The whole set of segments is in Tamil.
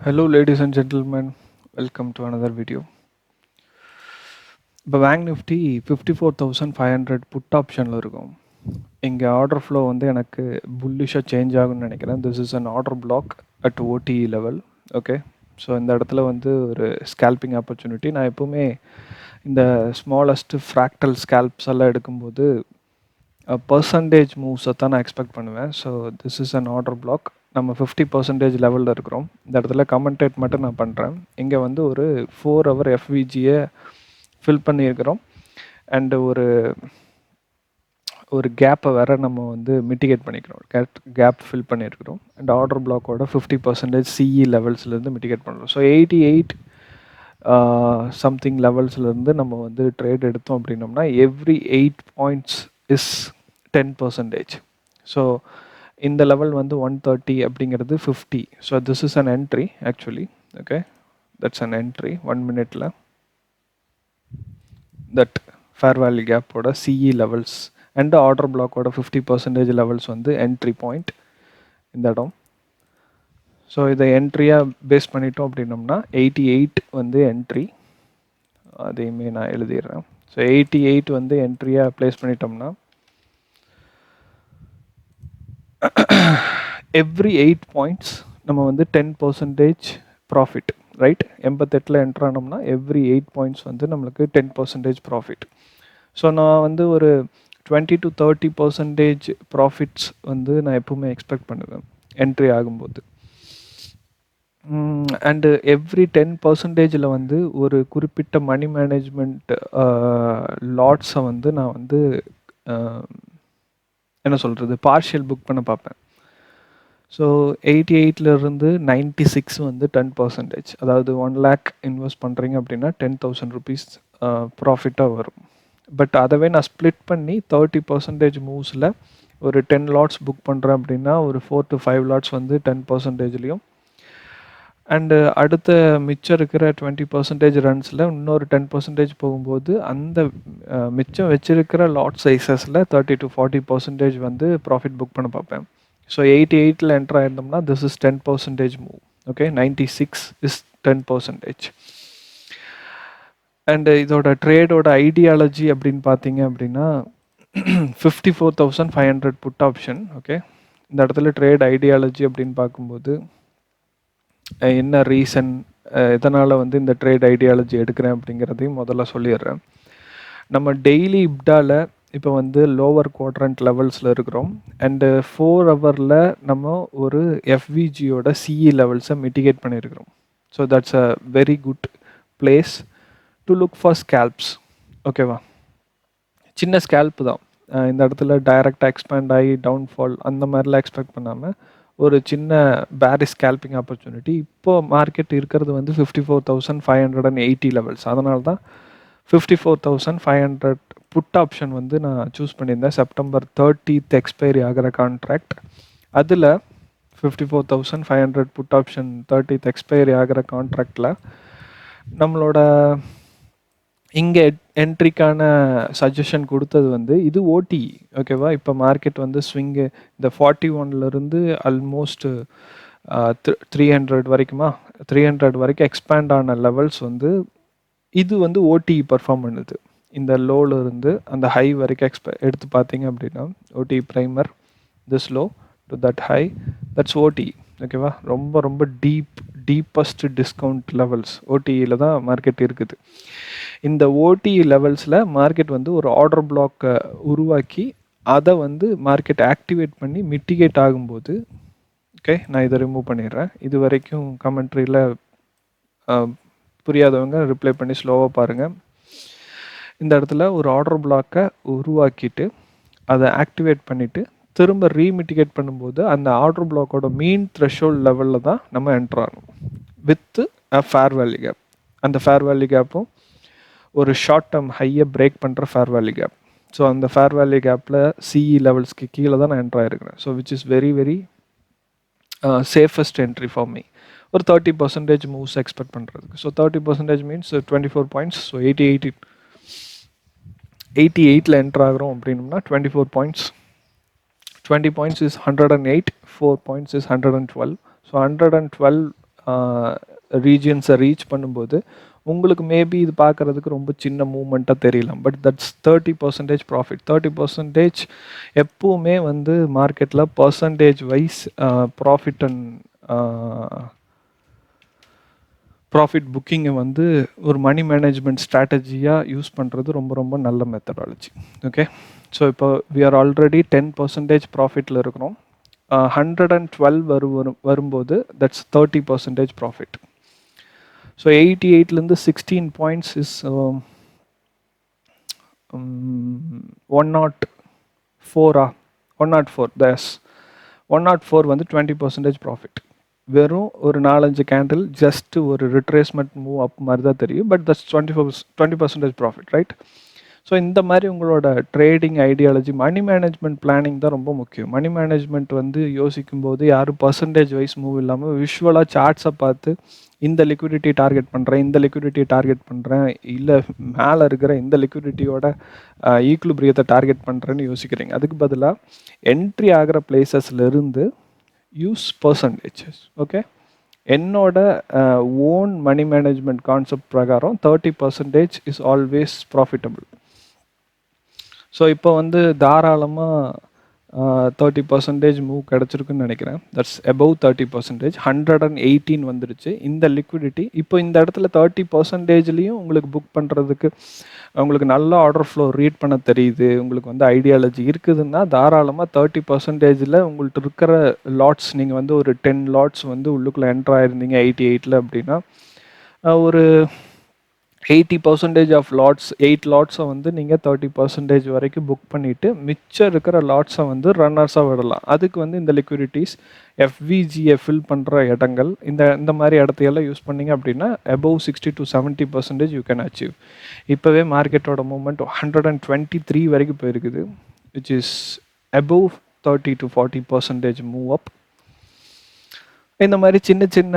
Hello, ladies and gentlemen. Welcome to another video. இப்போ பேங்க் நிஃப்டி 54,500 புட் ஆப்ஷனில் இருக்கும். இங்கே ஆர்டர் ஃப்ளோ வந்து எனக்கு புல்லிஷாக சேஞ்ச் ஆகும்னு நினைக்கிறேன். This is an order black at ஓடிஇ level. Okay, so இந்த இடத்துல வந்து ஒரு ஸ்கேல்பிங் ஆப்பர்ச்சுனிட்டி. நான் எப்போவுமே இந்த ஸ்மாலஸ்ட் ஃப்ராக்டல் ஸ்கேல்ப்ஸ் எல்லாம் எடுக்கும்போது பர்சன்டேஜ் மூவ்ஸை தான் நான் எக்ஸ்பெக்ட் பண்ணுவேன். So this is an order black. நம்ம 50% லெவலில் இருக்கிறோம். இந்த இடத்துல கமெண்டேட் மட்டும் நான் பண்ணுறேன். இங்கே வந்து ஒரு 4 ஹவர் எஃப்விஜியை ஃபில் பண்ணியிருக்கிறோம். அண்டு ஒரு கேப்பை வேறு நம்ம வந்து மிட்டிகேட் பண்ணிக்கிறோம். கேப் ஃபில் பண்ணியிருக்கிறோம். அண்ட் ஆர்டர் பிளாக்கோட 50% சிஇ லெவல்ஸ்லேருந்து மிட்டிகேட் பண்ணுறோம். ஸோ 88 சம்திங் லெவல்ஸ்லேருந்து நம்ம வந்து ட்ரேட் எடுத்தோம் அப்படின்னோம்னா எவ்ரி 8 பாயிண்ட்ஸ் இஸ் 10%. ஸோ இந்த லெவல் வந்து 130 அப்படிங்கிறது 50. So this is an entry actually. Okay, that's an entry 1 மினிட்ல. தட் ஃபேர் வேல்யூ கேப்போட சிஇ லெவல்ஸ் அண்ட் ஆர்டர் பிளாக்கோட 50% லெவல்ஸ் வந்து என்ட்ரி பாயிண்ட் இந்த இடம். ஸோ இதை என்ட்ரியாக பேஸ் பண்ணிட்டோம் அப்படின்னோம்னா 88 வந்து என்ட்ரி. அதையுமே நான் எழுதிடுறேன். ஸோ 88 வந்து என்ட்ரியாக ப்ளேஸ் பண்ணிட்டோம்னா எவ்ரி 8 பாயிண்ட்ஸ் நம்ம வந்து 10% ப்ராஃபிட். ரைட், 88 என்ட்ரு ஆனோம்னா எவ்ரி 8 பாயிண்ட்ஸ் வந்து நம்மளுக்கு 10% ப்ராஃபிட். ஸோ நான் வந்து ஒரு 20 to 30% ப்ராஃபிட்ஸ் வந்து நான் எப்பவுமே எக்ஸ்பெக்ட் பண்ணுவேன் என்ட்ரி ஆகும்போது. அண்டு எவ்ரி 10%ல் வந்து ஒரு குறிப்பிட்ட மணி மேனேஜ்மெண்ட் லாட்ஸை வந்து நான் வந்து என்ன சொல்கிறது பார்ஷியல் புக் பண்ண பார்ப்பேன். ஸோ 88லேருந்து 96 வந்து 10%. அதாவது 1 lakh இன்வெஸ்ட் பண்ணுறீங்க அப்படின்னா 10,000 rupees ப்ராஃபிட்டாக வரும். பட் அதவே நான் ஸ்ப்ளிட் பண்ணி 30% மூவ்ஸில் ஒரு 10 லாட்ஸ் புக் பண்ணுறேன் அப்படின்னா ஒரு 4 to 5 லாட்ஸ் வந்து 10%லையும் அண்டு அடுத்த மிச்சம் இருக்கிற 20% ரன்ஸில் இன்னொரு 10% போகும்போது அந்த மிச்சம் வச்சிருக்கிற லாட் சைஸஸில் 30 to 40% வந்து ப்ராஃபிட் புக் பண்ண பார்ப்பேன். ஸோ 88ல் என்ட்ரு ஆயிருந்தோம்னா this is 10% move. Okay, 96 is 10%. And இதோட ட்ரேடோட ஐடியாலஜி அப்படின்னு பார்த்தீங்க அப்படின்னா 54,500 புட் ஆப்ஷன். ஓகே, இந்த இடத்துல ட்ரேட் ஐடியாலஜி அப்படின்னு பார்க்கும்போது என்ன ரீசன், எதனால் வந்து இந்த ட்ரேட் ஐடியாலஜி எடுக்கிறேன் அப்படிங்கிறதையும் முதல்ல சொல்லிடுறேன். நம்ம டெய்லி இப்டாவில் இப்போ வந்து லோவர் குவாட்ரண்ட் லெவல்ஸில் இருக்கிறோம். அண்டு 4 ஹவரில் நம்ம ஒரு எஃப்விஜியோட சிஇ லெவல்ஸை மிட்டிகேட் பண்ணியிருக்கிறோம். So that's a very good place to look for scalps. ஓகேவா, சின்ன ஸ்கேல்ப்பு தான். இந்த இடத்துல டைரெக்டாக எக்ஸ்பேண்ட் ஆகி டவுன்ஃபால் அந்த மாதிரிலாம் எக்ஸ்பெக்ட் பண்ணாமல் ஒரு சின்ன பேரிஷ் ஸ்கேல்பிங் ஆப்பர்ச்சுனிட்டி. இப்போது மார்க்கெட் இருக்கிறது வந்து 54,580 லெவல்ஸ். அதனால தான் 54,500 புட் ஆப்ஷன் வந்து நான் சூஸ் பண்ணியிருந்தேன். செப்டம்பர் 30th எக்ஸ்பைரி ஆகிற கான்ட்ராக்ட். அதில் 54,500 புட் ஆப்ஷன் 30th எக்ஸ்பைரி ஆகிற கான்ட்ராக்டில் நம்மளோட இங்கே என்ட்ரிக்கான சஜஷன் கொடுத்தது வந்து இது ஓடி. ஓகேவா, இப்போ மார்க்கெட் வந்து ஸ்விங்கு இந்த 41லேருந்து ஆல்மோஸ்ட் 300 வரைக்குமா 300 வரைக்கும் எக்ஸ்பேண்ட் ஆன லெவல்ஸ் வந்து இது வந்து ஓடி பர்ஃபார்ம் பண்ணுது. இந்த லோவிலேருந்து அந்த ஹை வரைக்கும் எடுத்து பார்த்தீங்க அப்படின்னா ஓடி primer this low to that high that's ஓடி. ஓகேவா, ரொம்ப ரொம்ப டீப்பஸ்ட் டிஸ்கவுண்ட் லெவல்ஸ் ஓடியில் தான் மார்க்கெட் இருக்குது. இந்த ஓடி லெவல்ஸில் மார்க்கெட் வந்து ஒரு ஆர்டர் பிளாக்கை உருவாக்கி அதை வந்து மார்க்கெட் ஆக்டிவேட் பண்ணி மிட்டிகேட் ஆகும்போது, ஓகே நான் இதை ரிமூவ் பண்ணிடுறேன். இது வரைக்கும் கமெண்ட்ரியில் புரியாதவங்க ரிப்ளை பண்ணி ஸ்லோவாக பாருங்கள். இந்த இடத்துல ஒரு ஆர்டர் பிளாக்கை உருவாக்கிட்டு அதை ஆக்டிவேட் பண்ணிவிட்டு திரும்ப ரீமிட்டிகேட் பண்ணும்போது அந்த ஆர்டர் பிளாக்கோட மீன் த்ரெஷோல்ட் லெவலில் தான் நம்ம என்ட்ரு ஆகணும் with a fair value gap. அந்த ஃபேர் வேல்யூ கேப்பும் ஒரு ஷார்ட் டேர்ம் ஹையை பிரேக் பண்ணுற ஃபேர் வேல்யூ கேப். ஸோ அந்த ஃபேர் வேல்யூ கேப்பில் சிஇ லெவல்ஸ்க்கு கீழே தான் நான் என்ட்ரு ஆகிருக்கிறேன். So which is very very safest entry for me. ஒரு 30% மூவ்ஸ் எக்ஸ்பெக்ட் பண்ணுறதுக்கு. So 30% means 24 points. ஸோ 88ல் என்ட்ரு ஆகிறோம் அப்படின்னோம்னா 24 points. 20 points is 108, 4 points is 112. So 112 ரீஜியன்ஸை reach பண்ணும்போது உங்களுக்கு மேபி இது பார்க்குறதுக்கு ரொம்ப சின்ன மூமெண்ட்டாக தெரியலாம். But that's 30% profit. 30% எப்பவுமே வந்து மார்க்கெட்டில் percentage wise profit and profit புக்கிங்கை வந்து ஒரு மணி மேனேஜ்மெண்ட் ஸ்ட்ராட்டஜியாக யூஸ் பண்ணுறது ரொம்ப ரொம்ப நல்ல மெத்தடாலஜி. ஓகே, ஸோ இப்போ வி ஆர் ஆல்ரெடி 10% ப்ராஃபிட்டில் இருக்கிறோம். 112 வரும்போது தட்ஸ் 30% ப்ராஃபிட். ஸோ 88லேருந்து 16 பாயிண்ட்ஸ் இஸ் 104 104 தஸ் 104 வந்து 20% ப்ராஃபிட். வெறும் ஒரு 4-5 கேண்டில் ஜஸ்ட் ஒரு ரிட்ரேஸ்மெண்ட் மூவ் அப் மாதிரி தான் தெரியும். But that's 20% profit, right? So இந்த மாதிரி உங்களோட trading ideology, money management planning தான் ரொம்ப முக்கியம். மணி மேனேஜ்மெண்ட் வந்து யோசிக்கும் போது யாரும் பர்சன்டேஜ் வைஸ் மூவ் இல்லாமல் விஷுவலாக சார்ட்ஸை பார்த்து இந்த லிக்விடிட்டி டார்கெட் பண்ணுறேன், இந்த லிக்விடிட்டி டார்கெட் பண்ணுறேன், இல்லை மேலே இருக்கிற இந்த லிக்விடிட்டியோட ஈக்குலிபிரியத்தை டார்கெட் பண்ணுறேன்னு யோசிக்கிறீங்க. அதுக்கு பதிலாக என்ட்ரி ஆகிற பிளேசஸ்லேருந்து யூஸ் பர்சன்டேஜஸ். ஓகே, என்னோட ஓன் மணி மேனேஜ்மெண்ட் கான்செப்ட் பிரகாரம் 30% இஸ் ஆல்வேஸ் ப்ராஃபிட்டபிள். ஸோ இப்போ வந்து தாராளமாக 30% மூவ் கிடச்சிருக்குன்னு நினைக்கிறேன். That's above 30%. 118 வந்துடுச்சு இந்த லிக்விடிட்டி. இப்போ இந்த இடத்துல 30%லேயும் உங்களுக்கு புக் பண்ணுறதுக்கு உங்களுக்கு நல்ல ஆர்டர் ஃப்ளோ ரீட் பண்ண தெரியுது, உங்களுக்கு வந்து ஐடியாலஜி இருக்குதுன்னா தாராளமாக 30%ல் உங்கள்கிட்ட இருக்கிற லாட்ஸ், நீங்கள் வந்து ஒரு 10 லாட்ஸ் வந்து உள்ளுக்குள்ளே என்ட்ரு ஆயிருந்தீங்க 88ல் அப்படின்னா, ஒரு 80% ஆஃப் லாட்ஸ், 8 லாட்ஸை வந்து நீங்கள் 30% வரைக்கும் புக் பண்ணிவிட்டு மிச்சம் இருக்கிற லாட்ஸை வந்து ரன்னர்ஸாக விடலாம். அதுக்கு வந்து இந்த லிக்விடிட்டிஸ் எஃப்விஜியை ஃபில் பண்ணுற இடங்கள், இந்த மாதிரி இடத்தையெல்லாம் யூஸ் பண்ணிங்க அப்படின்னா above 60 to 70% you can achieve. இப்போவே மார்க்கெட்டோட மூமெண்ட் 123 வரைக்கும் போயிருக்குது, which is above 30 to 40% move up. இந்த மாதிரி சின்ன சின்ன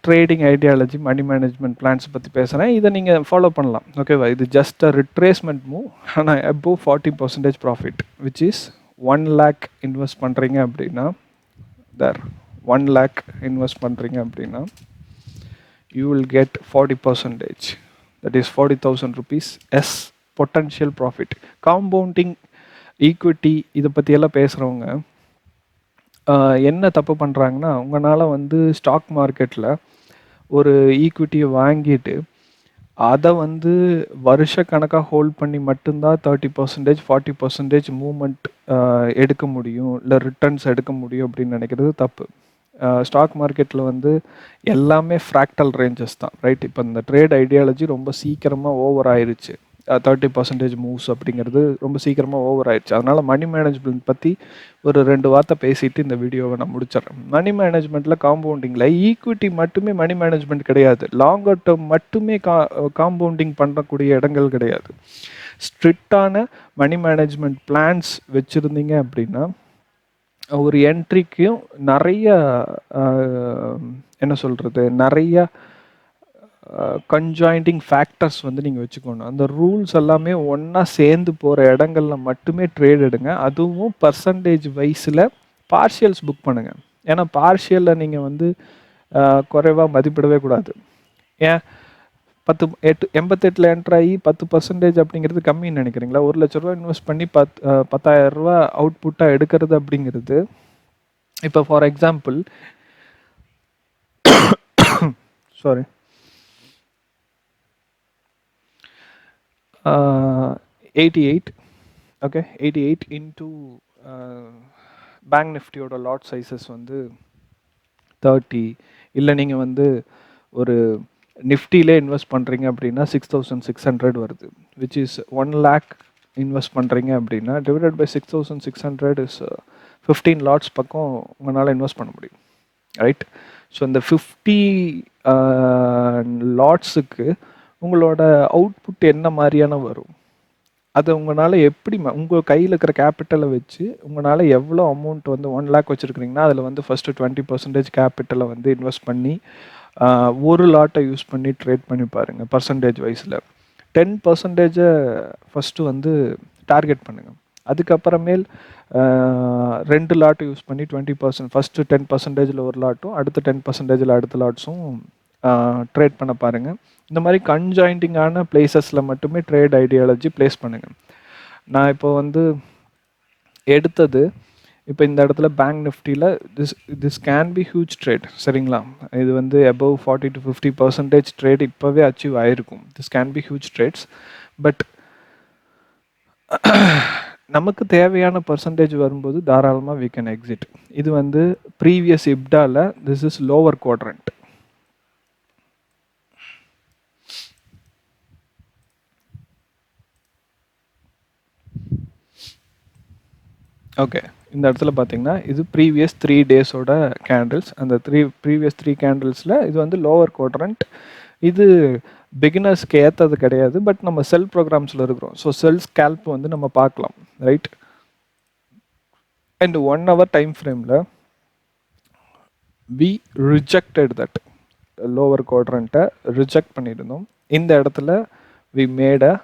trading ideology, money management plans பற்றி பேசுகிறேன். இதை நீங்கள் ஃபாலோ பண்ணலாம். ஓகேவா? இது ஜஸ்ட் அ ரிட்ரேஸ்மெண்ட் மூவ், ஆனால் above 40% profit, which is 1 lakh invest பண்ணுறீங்க அப்படின்னா, 1 lakh இன்வெஸ்ட் பண்ணுறீங்க அப்படின்னா you will get 40%, that is 40,000 rupees S potential profit. Compounding equity இதை பற்றியெல்லாம் பேசுகிறவங்க என்ன தப்பு பண்ணுறாங்கன்னா, உங்களால் வந்து ஸ்டாக் மார்க்கெட்டில் ஒரு ஈக்விட்டியை வாங்கிட்டு அதை வந்து வருஷ கணக்காக ஹோல்ட் பண்ணி மட்டும்தான் 30%, 40% மூவ்மெண்ட் எடுக்க முடியும், இல்லை ரிட்டர்ன்ஸ் எடுக்க முடியும் அப்படின்னு நினைக்கிறது தப்பு. ஸ்டாக் மார்க்கெட்டில் வந்து எல்லாமே ஃப்ராக்டல் ரேஞ்சஸ் தான், ரைட்? இப்போ இந்த ட்ரேட் ஐடியாலஜி ரொம்ப சீக்கிரமாக ஓவர் ஆயிடுச்சு. 30% மூவ்ஸ் அப்படிங்கிறது ரொம்ப சீக்கிரமாக ஓவர் ஆயிடுச்சு. அதனால் மணி மேனேஜ்மெண்ட் பற்றி ஒரு 2 வார்த்தை பேசிட்டு இந்த வீடியோவை நான் முடிச்சிடறேன். மணி மேனேஜ்மெண்ட்டில் காம்பவுண்டிங்கில் ஈக்விட்டி மட்டுமே மணி மேனேஜ்மெண்ட் கிடையாது, லாங்கர் டேர்ம் மட்டுமே காம்பவுண்டிங் பண்ணக்கூடிய இடங்கள் கிடையாது. ஸ்ட்ரிக்டான மணி மேனேஜ்மெண்ட் பிளான்ஸ் வச்சுருந்தீங்க அப்படின்னா ஒரு என்ட்ரிக்கும் நிறைய என்ன சொல்கிறது, நிறைய கன்ஜாயிண்டிங் ஃபேக்டர்ஸ் வந்து நீங்கள் வச்சுக்கணும். அந்த ரூல்ஸ் எல்லாமே ஒன்றா சேர்ந்து போகிற இடங்களில் மட்டுமே ட்ரேட் எடுங்க. அதுவும் பர்சன்டேஜ் வைஸில் பார்ஷியல்ஸ் புக் பண்ணுங்கள். ஏன்னா பார்ஷியலில் நீங்கள் வந்து குறைவாக மதிப்பிடவே கூடாது. ஏன் 88 என்ட்ராகி 10% அப்படிங்கிறது கம்மின்னு நினைக்கிறீங்களா? 1 லட்ச ரூபா இன்வெஸ்ட் பண்ணி 10,000 ரூபா அவுட்புட்டாக எடுக்கிறது அப்படிங்கிறது, இப்போ for example sorry 88, okay, 88 into bank நிஃப்டியோட லாட் சைஸஸ் வந்து 30, இல்லை நீங்கள் வந்து ஒரு நிஃப்டியிலே இன்வெஸ்ட் பண்ணுறீங்க அப்படின்னா 6,600 வருது, விச் இஸ் 1 lakh இன்வெஸ்ட் பண்ணுறீங்க அப்படின்னா டிவைடட் பை 6,600 இஸ் 15 லாட்ஸ் பக்கம் உங்களால் இன்வெஸ்ட் பண்ண முடியும், ரைட்? ஸோ இந்த 50 லாட்ஸுக்கு உங்களோட அவுட்புட் என்ன மாதிரியான வரும், அதை உங்களால் எப்படி உங்கள் கையில் இருக்கிற கேபிட்டலை வச்சு உங்களால் எவ்வளோ அமௌண்ட் வந்து 1 lakh வச்சுருக்கிறீங்கன்னா அதில் வந்து ஃபஸ்ட்டு 20% கேபிட்டலை வந்து இன்வெஸ்ட் பண்ணி ஒரு லாட்டை யூஸ் பண்ணி ட்ரேட் பண்ணி பாருங்கள். பர்சன்டேஜ் வைஸில் 10% ஃபஸ்ட்டு வந்து டார்கெட் பண்ணுங்கள். அதுக்கப்புறமேல் 2 லாட் யூஸ் பண்ணி 20%, ஃபஸ்ட்டு 10%ல் ஒரு லாட்டும் அடுத்த 10%ல் அடுத்த லாட்ஸும் ட்ரேட் பண்ண பாருங்கள். இந்த மாதிரி கன்ஜாயிண்டிங்கான பிளேசஸில் மட்டுமே ட்ரேட் ஐடியாலஜி ப்ளேஸ் பண்ணுங்கள். நான் இப்போ வந்து எடுத்தது இப்போ இந்த இடத்துல பேங்க் நிஃப்டியில் this can be huge trade, சரிங்களா? இது வந்து அபவ் 40 to 50% ட்ரேட் இப்போவே அச்சீவ் ஆகிருக்கும். This can be huge trades. But நமக்கு தேவையான பர்சன்டேஜ் வரும்போது தாராளமாக we can exit. இது வந்து ப்ரீவியஸ் இப்டாவில் this is lower quadrant. Okay, இந்த இடத்துல பார்த்தீங்கன்னா இது ப்ரீவியஸ் 3 டேஸோட கேண்டில்ஸ். அந்த ப்ரீவியஸ் 3 கேண்டில்ஸில் இது வந்து லோவர் குவாட்ரண்ட். இது பிகினர்ஸ்க்கு ஏற்றது கிடையாது. பட் நம்ம செல் ப்ரோக்ராம்ஸில் இருக்கிறோம். ஸோ செல் ஸ்கேல்ப் வந்து நம்ம பார்க்கலாம், ரைட்? அண்ட் 1 hour டைம் ஃப்ரேமில் வி ரிஜெக்டட் தட் லோவர் குவாட்ரண்ட்டை ரிஜெக்ட் பண்ணியிருந்தோம். இந்த இடத்துல we made a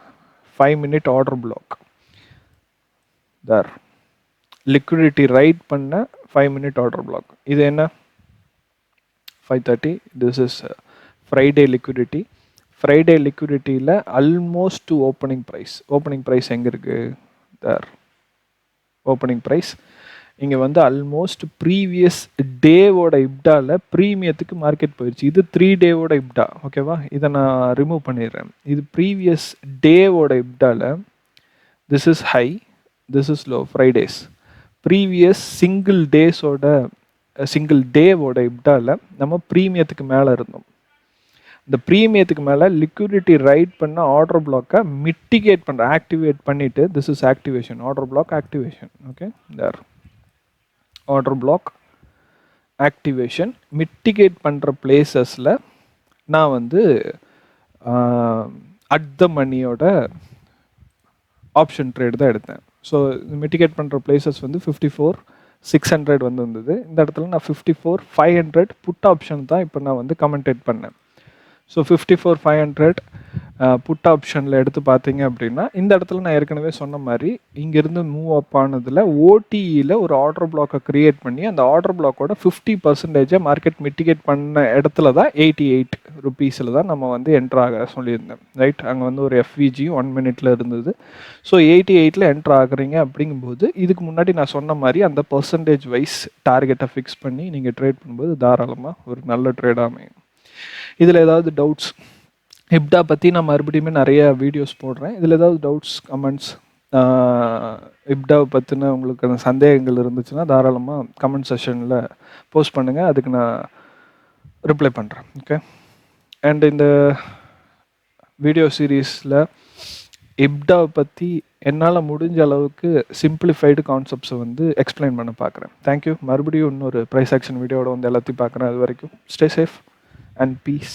5-minute order block there. Liquidity raid பண்ண 5-minute ஆர்டர் பிளாக். இது என்ன? 5:30. This is Friday liquidity. Friday லிக்விடிட்டியில் almost to opening price. Opening price எங்கே இருக்குது? There opening price. இங்கே வந்து ஆல்மோஸ்ட் ப்ரீவியஸ் டேவோட இப்டாவில் ப்ரீமியத்துக்கு மார்க்கெட் போயிடுச்சு. இது 3 டேவோட இப்டா, ஓகேவா? இதை நான் ரிமூவ் பண்ணிடுறேன். இது ப்ரீவியஸ் டேவோட இப்டாவில் this is high, this is low. Friday's previous single டேவோட இப்டாவில் நம்ம ப்ரீமியத்துக்கு மேலே இருந்தோம். இந்த ப்ரீமியத்துக்கு மேலே லிக்விடிட்டி ரைட் பண்ண ஆர்டர் பிளாக்கை மிட்டிகேட் பண்ணுற, ஆக்டிவேட் பண்ணிவிட்டு this is activation, order block activation. Okay, there order block activation. Mitigate பண்ணுற பிளேசஸில் நான் வந்து அட் த மணியோட ஆப்ஷன் ட்ரேட் தான் எடுத்தேன். ஸோ மிட்டிகேட் பண்ணுற பிளேசஸ் வந்து 54,600 வந்து இருந்தது. இந்த இடத்துல நான் 54,500 புட் ஆப்ஷன் தான் இப்போ நான் வந்து கமெண்டேட் பண்ணேன். ஸோ 54,500 புட் ஆப்ஷனில் எடுத்து பார்த்தீங்க அப்படின்னா இந்த இடத்துல நான் ஏற்கனவே சொன்ன மாதிரி இங்கேருந்து மூவ் அப் ஆனதில் ஓடிஇயில் ஒரு ஆர்டர் பிளாக்கை க்ரியேட் பண்ணி அந்த ஆர்டர் பிளாக்கோட 50% மார்க்கெட் மிட்டிகேட் பண்ண இடத்துல தான் 88 rupees தான் நம்ம வந்து என்ட்ரு ஆக சொல்லியிருந்தேன், ரைட்? அங்கே வந்து ஒரு எஃப்விஜி 1 minute இருந்தது. ஸோ 88 என்ட்ரு ஆகுறீங்க அப்படிங்கும்போது இதுக்கு முன்னாடி நான் சொன்ன மாதிரி அந்த பர்சன்டேஜ் வைஸ் டார்கெட்டை ஃபிக்ஸ் பண்ணி நீங்கள் ட்ரேட் பண்ணும்போது தாராளமாக ஒரு நல்ல ட்ரேடாக அமையும். இதில் ஏதாவது டவுட்ஸ், இப்டா பற்றி நான் மறுபடியுமே நிறைய வீடியோஸ் போடுறேன். இதில் ஏதாவது டவுட்ஸ், கமெண்ட்ஸ், இப்டாவை பற்றின உங்களுக்கு அந்த சந்தேகங்கள் இருந்துச்சுன்னா தாராளமாக கமெண்ட் செஷனில் போஸ்ட் பண்ணுங்கள், அதுக்கு நான் ரிப்ளை பண்ணுறேன். ஓகே, அண்ட் இந்த வீடியோ சீரீஸில் இப்டாவை பற்றி என்னால் முடிஞ்ச அளவுக்கு சிம்பிளிஃபைடு கான்செப்ட்ஸை வந்து எக்ஸ்பிளைன் பண்ண பார்க்குறேன். தேங்க்யூ. மறுபடியும் இன்னொரு ப்ரைஸ் ஆக்ஷன் வீடியோவோட வந்து எல்லாத்தையும் பார்க்குறேன். அது வரைக்கும் ஸ்டே சேஃப் and peace.